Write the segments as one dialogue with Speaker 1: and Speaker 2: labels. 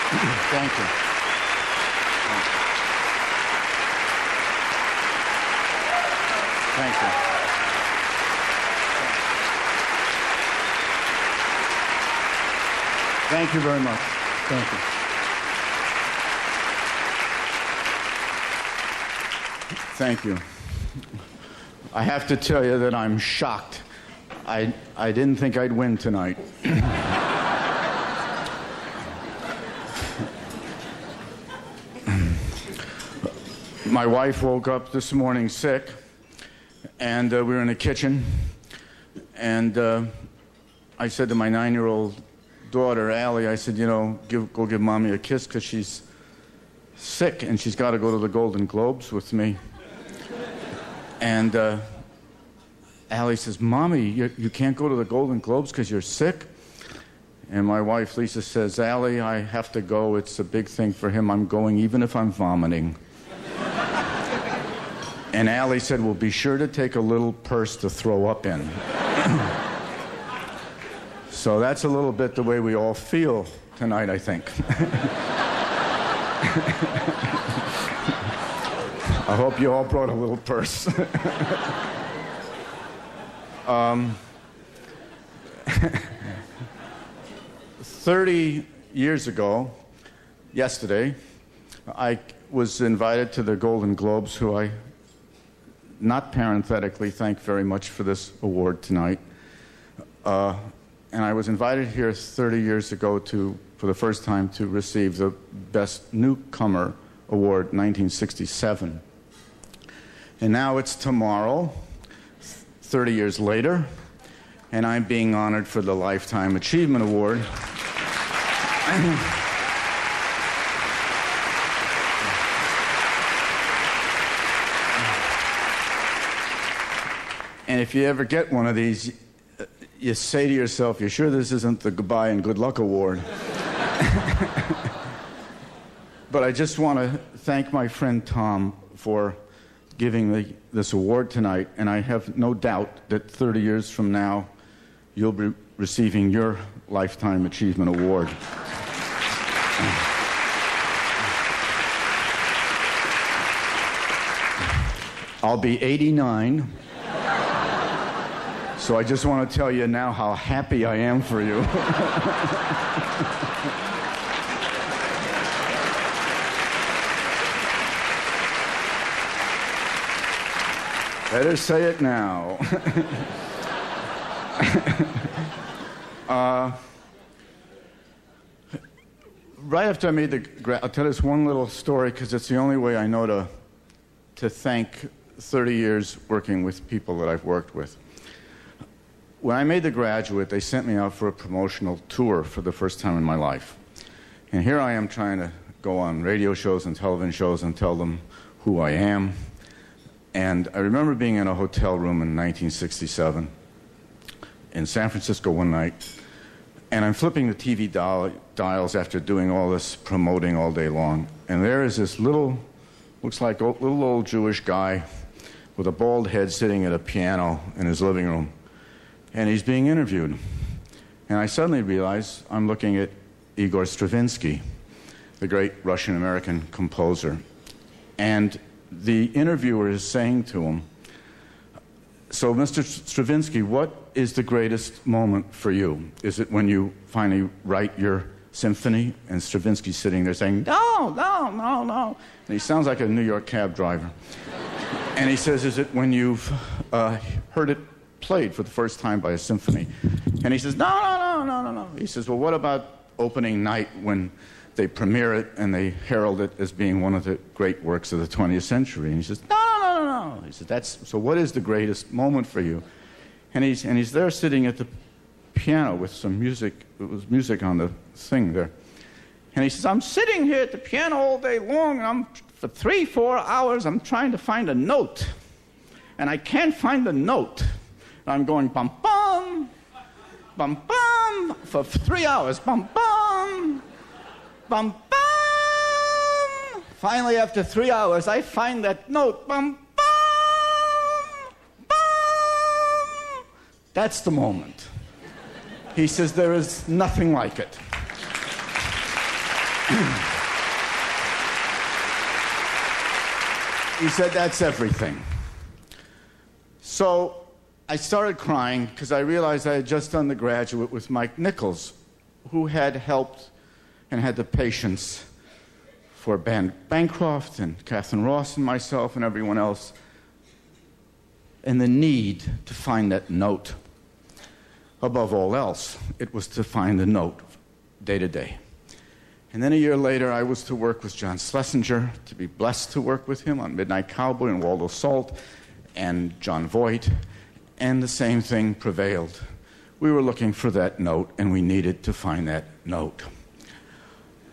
Speaker 1: Thank you. Thank you. Thank you very much. Thank you. Thank you. I have to tell you that I'm shocked. I didn't think I'd win tonight. My wife woke up this morning sick, and we were in the kitchen, and I said to my 9-year-old daughter, Allie, I said, go give Mommy a kiss because she's sick and she's got to go to the Golden Globes with me. And Allie says, Mommy, you can't go to the Golden Globes because you're sick? And my wife, Lisa, says, Allie, I have to go. It's a big thing for him. I'm going even if I'm vomiting. And Allie said, well, be sure to take a little purse to throw up in. So that's a little bit the way we all feel tonight, I think. I hope you all brought a little purse. 30 years ago, yesterday, I was invited to the Golden Globes, who I, not parenthetically, thank very much for this award tonight. And I was invited here 30 years ago for the first time, to receive the Best Newcomer Award, 1967. And now it's tomorrow, 30 years later, and I'm being honored for the Lifetime Achievement Award. And if you ever get one of these, you say to yourself, you sure this isn't the Goodbye and Good Luck Award? But I just want to thank my friend Tom for giving me this award tonight, and I have no doubt that 30 years from now, you'll be receiving your Lifetime Achievement Award. I'll be 89. So I just want to tell you now how happy I am for you. Better say it now. Right after I made I'll tell this one little story because it's the only way I know to thank 30 years working with people that I've worked with. When I made The Graduate, they sent me out for a promotional tour for the first time in my life. And here I am trying to go on radio shows and television shows and tell them who I am. And I remember being in a hotel room in 1967 in San Francisco one night, and I'm flipping the TV dials after doing all this promoting all day long. And there is this looks like a little old Jewish guy with a bald head sitting at a piano in his living room. And he's being interviewed. And I suddenly realize I'm looking at Igor Stravinsky, the great Russian-American composer. And the interviewer is saying to him, so Mr. Stravinsky, what is the greatest moment for you? Is it when you finally write your symphony? And Stravinsky's sitting there saying, no, no, no, no. And he sounds like a New York cab driver. And he says, is it when you've heard it played for the first time by a symphony? And he says, no, no, no, no, no, no. He says, well, what about opening night when they premiere it and they herald it as being one of the great works of the 20th century? And he says, no, no, no, no, no. He says, so what is the greatest moment for you? And he's there sitting at the piano with some music. It was music on the thing there. And he says, I'm sitting here at the piano all day long, and for 3-4 hours, I'm trying to find a note. And I can't find the note. And I'm going bum bum, bum bum, for 3 hours, bum bum, bum bum. Finally, after 3 hours, I find that note, bum bum, bum. That's the moment. He says, there is nothing like it. He said, that's everything. So I started crying because I realized I had just done The Graduate with Mike Nichols, who had helped and had the patience for Ben Bancroft and Catherine Ross and myself and everyone else, and the need to find that note. Above all else, it was to find the note day to day. And then a year later, I was to work with John Schlesinger, to be blessed to work with him on Midnight Cowboy and Waldo Salt and John Voight, and the same thing prevailed. We were looking for that note, and we needed to find that note.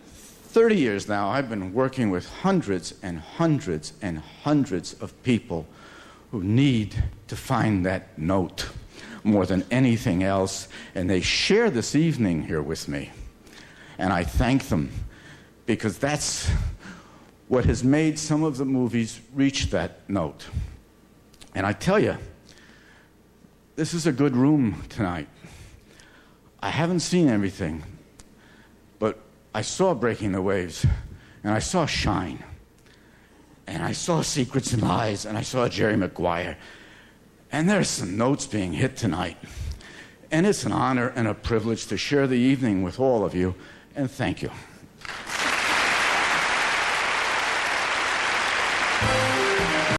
Speaker 1: 30 years now, I've been working with hundreds and hundreds and hundreds of people who need to find that note more than anything else, and they share this evening here with me. And I thank them, because that's what has made some of the movies reach that note. And I tell you, this is a good room tonight. I haven't seen everything, but I saw Breaking the Waves, and I saw Shine, and I saw Secrets and Lies, and I saw Jerry Maguire. And there's some notes being hit tonight. And it's an honor and a privilege to share the evening with all of you. And thank you.